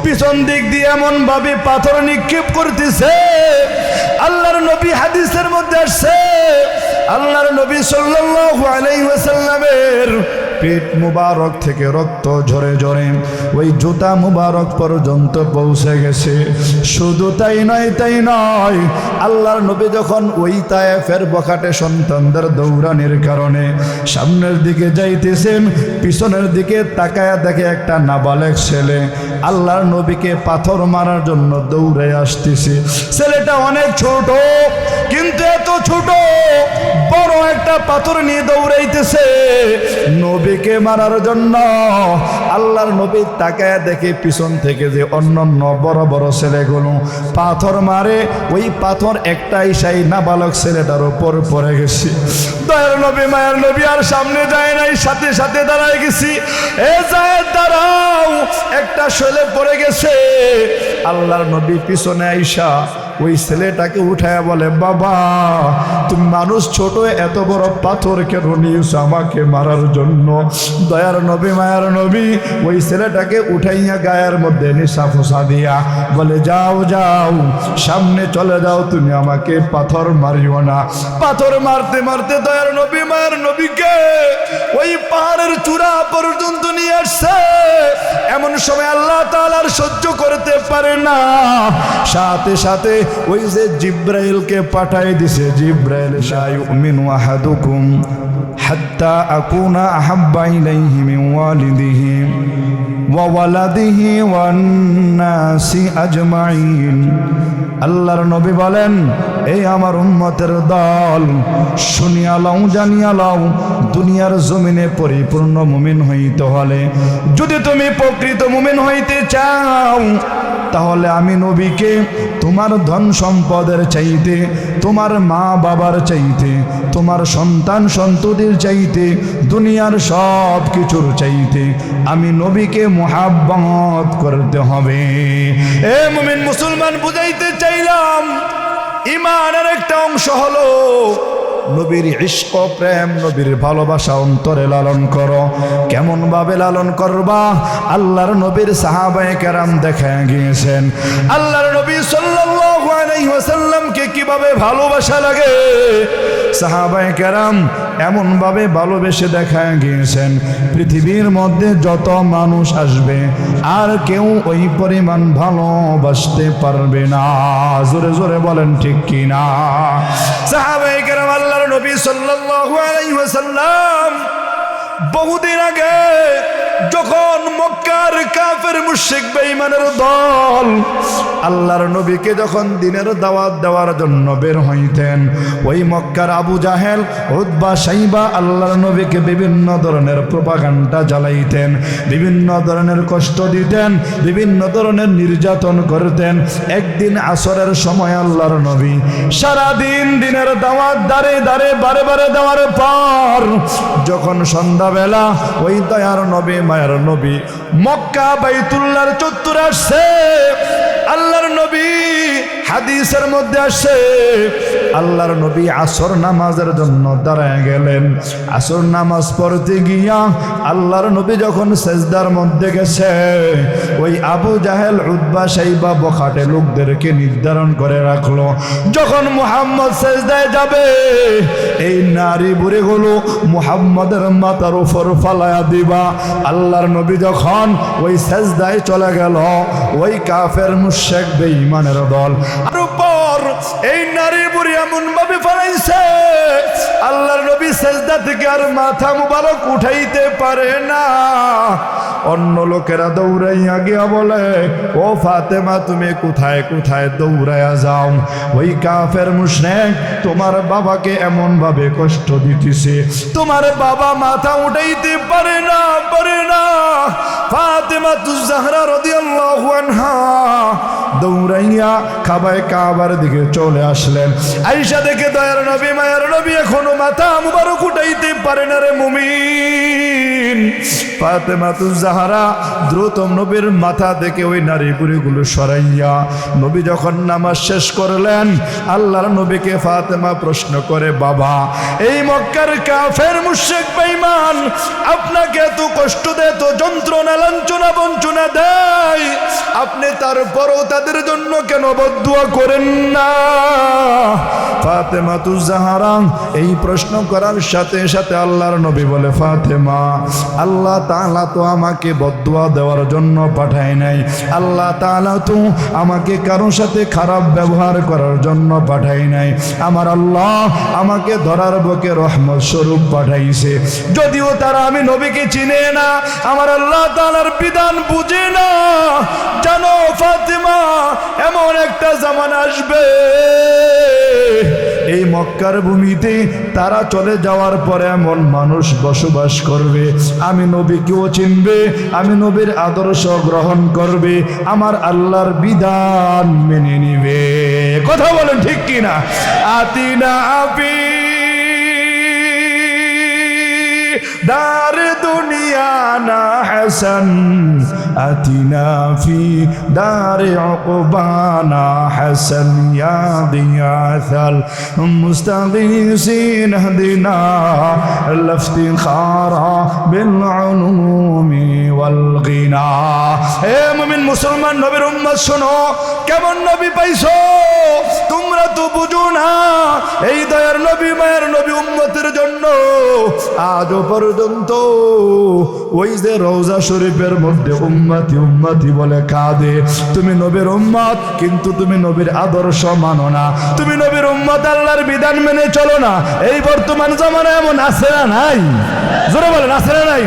পিছন দিক দিয়ে এমন ভাবে পাথর নিক্ষেপ করতেছে। আল্লাহর নবী হাদিসের মধ্যে আসছে, আল্লাহর নবী সাল্লাল্লাহু আলাইহি ওয়াসাল্লামের পেট মুবারক থেকে রক্ত ঝরে ঝরে ওই জুতা মুবারক পর্যন্ত পৌঁছে গেছে। শুধু তাই নয়, আল্লাহর নবী যখন ওই তায়েফের বখাটে সন্তানদের দৌড়ানির কারণে সামনের দিকে যাইতেছেন, পিছনের দিকে তাকায়া দেখে একটা নাবালেগ ছেলে আল্লাহর নবীকে পাথর মারার জন্য দৌড়ে আসতেছে। ছেলেটা অনেক ছোট, কিন্তু এত ছোট বড় একটা পাথর নিয়ে দৌড়াইতেছে নবীকে মারার জন্য। আল্লাহর নবী তাকায় দেখে পিছন থেকে যে অন্যান্য বড় বড় ছেলেগুলো পাথর মারে, ওই পাথর একটাই সেই নাবালক ছেলেটার উপর পড়ে গেছে। দয়ার নবী মায়ার নবী আর সামনে যায় নাই, সাথে সাথে দাঁড়ায় গেছি। এ যায় দাঁড়াও, একটা ছেলে পড়ে গেছে। আল্লাহর নবী পিছনে আইসা ওই ছেলেটাকে উঠায় বলে, বাবা তুমি মানুষ ছোট, এত বড় পাথর কেন নিয়েছো আমাকে মারার জন্য? দয়ার নবী মায়ার নবী ওই ছেলেটাকে উঠাইয়া গায়ের মধ্যে নিশা ফোসা দিয়া বলে, যাও যাও সামনে চলে যাও, তুমি আমাকে পাথর মারিও না। পাথর মারতে মারতে দয়ার নবী মায়ার নবীকে ওই পাহাড়ের চূড়া পর্যন্ত নিয়ে আসছে। এমন সময় আল্লাহ তাআলার সহ্য করতে পারে না, সাথে সাথে ওই যে জিব্রাইলকে পাঠাই দিছে। জিব্রাইল, লা ইউমিনু আহাদুকুম হাত্তা আকুনা আহাব্বা ইলাইহি মিন ওয়ালিদিহি ওয়া ওয়ালাদিহি ওয়ান নাসি আজমাইন। আল্লাহর নবী বলেন, এই আমার উম্মতের দল, শুনিয়া লও জানিয়া লও, দুনিয়ার জমিনে পরিপূর্ণ মুমিন হইতে হলে, যদি তুমি প্রকৃত মুমিন হইতে চাও, তাহলে আমি নবীকে তোমার ধন সম্পদের চাইতে, তোমার মা বাবার চাইতে, তোমার সন্তান সন্ততির চাইতে, দুনিয়ার সব কিছুর চাইতে আমি নবীকে মুহাব্বত করতে হবে। এ মুমিন মুসলমান, বুঝাইতে চাইলাম ঈমানের একটা অংশ হলো নবীর ইশক, প্রেম, নবীর ভালোবাসা অন্তরে লালন করো। কেমন ভাবে লালন করবা? আল্লাহর নবীর সাহাবায়ে কেরাম দেখা গিয়েছেন আল্লাহর নবী সাল্লাল্লাহু আলাইহি ওয়াসাল্লামকে কিভাবে ভালোবাসা লাগে। সাহাবায়ে কেরাম এমন ভাবে ভালোবেসে দেখা গিয়েছেন, পৃথিবীর মধ্যে যত মানুষ আসবে আর কেউ ওই পরিমাণ ভালোবাসতে পারবে না। জোরে জোরে বলেন ঠিক কিনা? সাহাবায়ে কেরাম আল্লাহর নবী সাল্লাল্লাহু আলাইহি ওয়াসাল্লাম বহুদিন আগে যখন মক্কার কাফের মুশরিক বেঈমানের দল আল্লাহর নবীকে যখন দিনের দাওয়াত দেওয়ার জন্য বের হইতেন, ওই মক্কার আবু জাহেল, উতবা, শাইবা আল্লাহর নবীকে বিভিন্ন ধরনের প্রোপাগান্ডা জ্বালাইতেন, বিভিন্ন ধরনের কষ্ট দিতেন, বিভিন্ন ধরনের নির্যাতন করতেন। একদিন আসরের সময় আল্লাহর নবী সারাদিন দিনের দাওয়াত দাঁড়ে দাঁড়ে বারে বারে দেওয়ার পর যখন সন্ধ্যাবেলা ওই দয়ার নবী মায়ার নবী মক্কা বাইতুল্লাহর চত্বরে আসছে, আল্লাহর নবী হাদিসের মধ্যে আসছে আল্লাহর নবী আসর নামাজের জন্য দাঁড়ায় গেলেন। আসর নামাজ পড়তে গিয়া আল্লাহর নবী যখন সেজদার মধ্যে গেছে, ওই আবু জাহেল, উতবা, শাইবা বখাটে লোকদেরকে নির্ধারণ করে রাখলো, যখন মুহাম্মদ সেজদায় যাবে এই নারী বুড়িগুলো মুহাম্মদের মাথার উপর ফালায়া দিবা। আল্লাহর নবী যখন ওই সেজদায় চলে গেল, ওই কাফের মুশরিক বেঈমানের দল আর উপর এই নারী বুড়ি এমন ভাবে ফেলাইছে আল্লাহর নবী সেজদা থেকে আর মাথা মুবারক উঠাইতে পারে না। অন্য লোকেরা দৌড়াইয়া গিয়া বলে, ও ফাতেমা তুমি কোথায় কোথায় দৌড়াইয়া যাও? ওই কাফের মুশরিক তোমার বাবাকে এমন ভাবে কষ্ট দিতেছে, তোমার বাবা মাথা উঠাইতে পারে না। ফাতেমা তুজ জাহরা রাদিয়াল্লাহু আনহা দৌড়াইয়া কাবায় কাবার দিকে চলে আসলেন। আয়েশা দেখে দয়ার নবী মায়ার নবী এখনো মাথা মুবারক উঠাইতে পারে না রে মুমিন। ফাতেমাতুজ জাহরা দ্রুত নবীর মাথা থেকে ওই নারী বুড়িগুলো সরাইয়া নবী যখন নামাজ শেষ করলেন, আল্লাহর নবীকে ফাতেমা প্রশ্ন করে, বাবা এই মক্কার কাফের মুশরিক বেঈমান আপনাকে এত কষ্ট দেয়, এত যন্ত্রণা লাঞ্ছনা বঞ্চনা দেয়, আপনি তারপরও তাদের জন্য কেন বদদুয়া করেন না? ফাতেমাতুজ জাহরা এই প্রশ্ন করার সাথে সাথে আল্লাহর নবী বলে, ফাতেমা আল্লাহ তাআলা তো আমাকে বদদুয়া দেওয়ার জন্য পাঠায় নাই, আল্লাহ তাআলা তো আমাকে কারো সাথে খারাপ ব্যবহার করার জন্য পাঠায় নাই, আমার আল্লাহ আমাকে ধরার বুকে রহমত স্বরূপ পাঠাইছে। যদিও তারা আমি নবীকে চিনে না, আমার আল্লাহ তাআলার বিধান বুঝে না, জানো ফাতেমা এমন একটা জামানা আসবে এই মক্কার ভূমিতে তারা চলে যাওয়ার পরে এমন মানুষ বসবাস করবে, আমি নবীকেও চিনবে, আমি নবীর আদর্শ গ্রহণ করবে, আমার আল্লাহর বিধান মেনে নিবে। কথা বলেন ঠিক কিনা? আতিনা আবি দার দুনিয়া না হাসান, আতিনা ফি দারে উকবানা হাসান, ইয়া দিয়াসাল মুস্তাগীসিন হদিনা লফতিখারা বিল উলুমি ওয়াল গিনা। হে মুমিন মুসলমান নবীর উম্মত শোনো, কেমন নবী পাইছো তোমরা তো বুঝো না। এই দয়ার নবী মায়ের নবী উম্মতের জন্য আজও পর্যন্ত ওই যে রওজা শরীফের মধ্যে উম্মতি উম্মতি বলে কাঁদে। তুমি নবীর উম্মত কিন্তু তুমি নবীর আদর্শ মানো না, তুমি নবীর উম্মত আল্লাহর বিধান মেনে চলো না। এই বর্তমান জামানায় এমন আছে না নাই? জোরে বলেন আছে না নাই?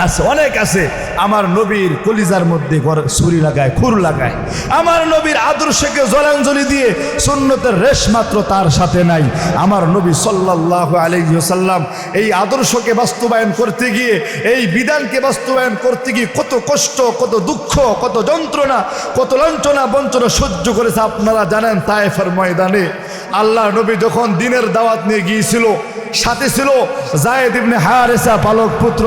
আছে, অনেক আছে। আমার নবীর কলিজার মধ্যে ছুরি লাগায়, খুর লাগায়, আমার নবীর আদর্শকে জলাঞ্জলি দিয়ে সুন্নতের রেশ মাত্র তার সাথে নাই। আমার নবী সাল্লাল্লাহু আলাইহি ওয়াসাল্লাম এই আদর্শকে বাস্তবায়ন করতে গিয়ে, এই বিধানকে বাস্তবায়ন করতে গিয়ে কত কষ্ট, কত দুঃখ, কত যন্ত্রণা, কত লাঞ্ছনা বঞ্চনা সহ্য করেছে আপনারা জানেন। তায়েফের ময়দানে আল্লাহ নবী যখন দ্বীনের দাওয়াত নিয়ে গিয়েছিল, সাথে ছিল যায়েদ ইবনে হারেসা পালক পুত্র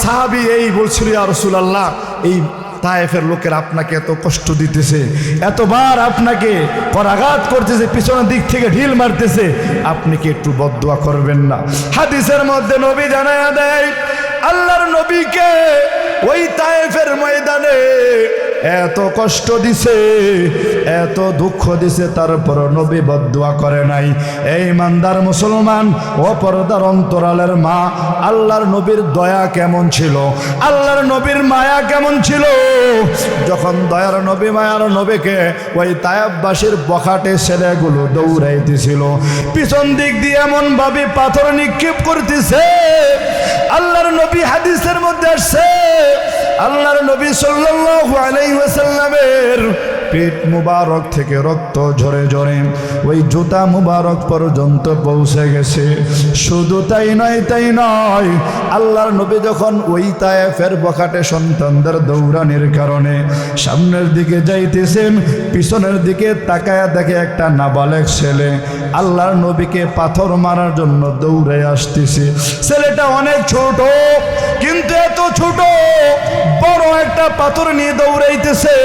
সাহাবী এই বলছিল, ইয়া রাসূলুল্লাহ এই তায়েফের লোকের আপনাকে এত কষ্ট দিতেছে, এতবার আপনাকে পরাঘাত করতেছে, পিছনের দিক থেকে ঢিল মারতেছে, আপনি কি একটু বদদুয়া করবেন না? হাদিসের মধ্যে নবী জানায়া দেয় আল্লাহর নবীকে ওই তায়েফের ময়দানে এত কষ্ট দিছে, এত দুঃখ দিছে, তারপর নবী বদদুয়া করে নাই। এই ইমানদার মুসলমান ও পর্দার অন্তরালের মা, আল্লাহর নবীর দয়া কেমন ছিল, আল্লাহর নবীর মায়া কেমন ছিল, যখন দয়ার নবী মায়ার নবীকে ওই তায়েফবাসীর বখাটে ছেলেগুলো দৌড়াইতেছিল, পিছন দিক দিয়ে এমন ভাবে পাথর নিক্ষেপ করতেছে, আল্লাহর নবী হাদিসের মধ্যে আসছে আল্লাহর নবী সাল্লাল্লাহু আলাইহি ওয়াসাল্লামের পেট মুবারক থেকে রক্ত ঝরে ঝরে ওই জুতা মুবারক পর্যন্ত পৌঁছে গেছে। শুধু তাই নয়, আল্লাহর নবী যখন ওই তায়েফের বখাটে সন্তানদের দৌড়ানির কারণে সামনের দিকে যাইতেছেন, পিছনের দিকে তাকায়া দেখে একটা নাবালেগ ছেলে আল্লাহর নবীকে পাথর মারার জন্য দৌড়ে আসতেছে। ছেলেটা অনেক ছোট, কিন্তু এত ছোট বড় একটা পাথর নিয়ে দৌড়াইতেছে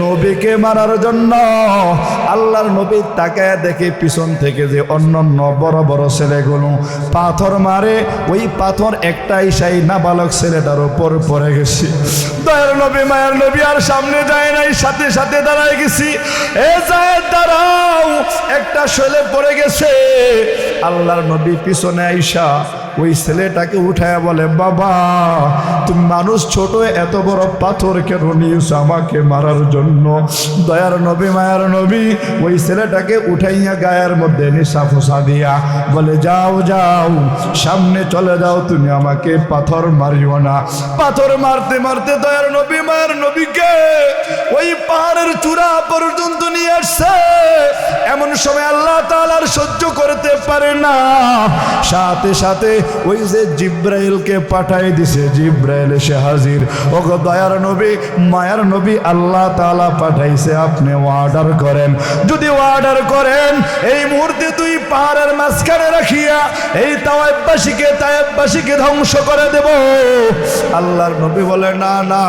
নবীকে মারার জন্য। আল্লাহর নবী তাকায় দেখে পিছন থেকে যে অন্যান্য বড় বড় ছেলেগুলো পাথর মারে, ওই পাথর একটাই সেই নাবালক ছেলেটার উপর পড়ে গেছে। দয়ার নবী মায়ের নবী আর সামনে যায় নাই, সাথে সাথে দাঁড়ায় গেছি, এ যায় দাঁড়াও, একটা ছেলে পড়ে গেছে। আল্লাহর নবী পিছনে আইসা ওই ছেলেটাকে উঠায় বলে, বাবা তুমি মানুষ ছোট, এত বড় পাথর কেন নিয়েছ আমাকে মারার জন্য? দয়ার নবী মায়ার নবী ওই ছেলেটাকে উঠাইয়া গায়ের মধ্যে নিশা ফোসা দিয়া বলে, যাও যাও সামনে চলে যাও, তুমি আমাকে পাথর মারিও না। পাথর মারতে মারতে দয়ার নবী মায়ার নবীকে ওই পাহাড়ের চূড়া পর্যন্ত নিয়ে আসছে। এমন সময় আল্লাহ তাআলার সহ্য করতে পারে না, সাথে সাথে ওই যে জিব্রাইলকে পাঠাই দিছে, জিব্রাইল এসে হাজির। ওগো দয়ার নবী, মায়ার নবী, আল্লাহ তাআলা পাঠাইছে, আপনি অর্ডার করেন। যদি অর্ডার করেন এই মুহূর্তে দুই পাহাড়ের মাঝখানে রাখিয়া এই তায়েফবাসীকে ধ্বংস করে দেব। আল্লাহর নবী বলে না না,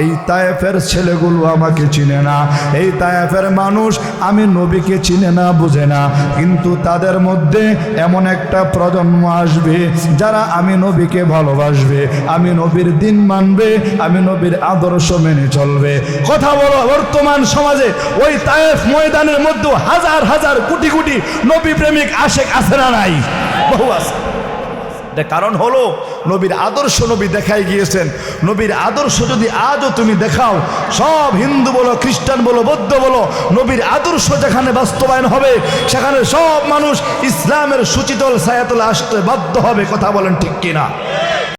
এই তায়েফের ছেলেগুলো আমাকে চিনে না, এই তায়েফের মানুষ আমি নবীকে চিনে না, বুঝে না, কিন্তু তাদের মধ্যে এমন একটা প্রজন্ম আসবে যারা আমি নবীকে ভালোবাসবে, আমি নবীর দিন মানবে, আমি নবীর আদর্শ মেনে চলবে। কথা বলো, বর্তমান সমাজে ওই তায়েফ ময়দানের মধ্যে হাজার হাজার কোটি কোটি নবী প্রেমিক আশেক আছে না নাই? বহু আছে। কারণ হলো নবীর আদর্শ নবী দেখাই গিয়েছেন। নবীর আদর্শ যদি আজও তুমি দেখাও, সব হিন্দু বলো, খ্রিস্টান বলো, বৌদ্ধ বলো, নবীর আদর্শ যেখানে বাস্তবায়ন হবে সেখানে সব মানুষ ইসলামের সুচিতল ছায়াতলে আসতে বাধ্য হবে। কথা বলেন ঠিক কিনা?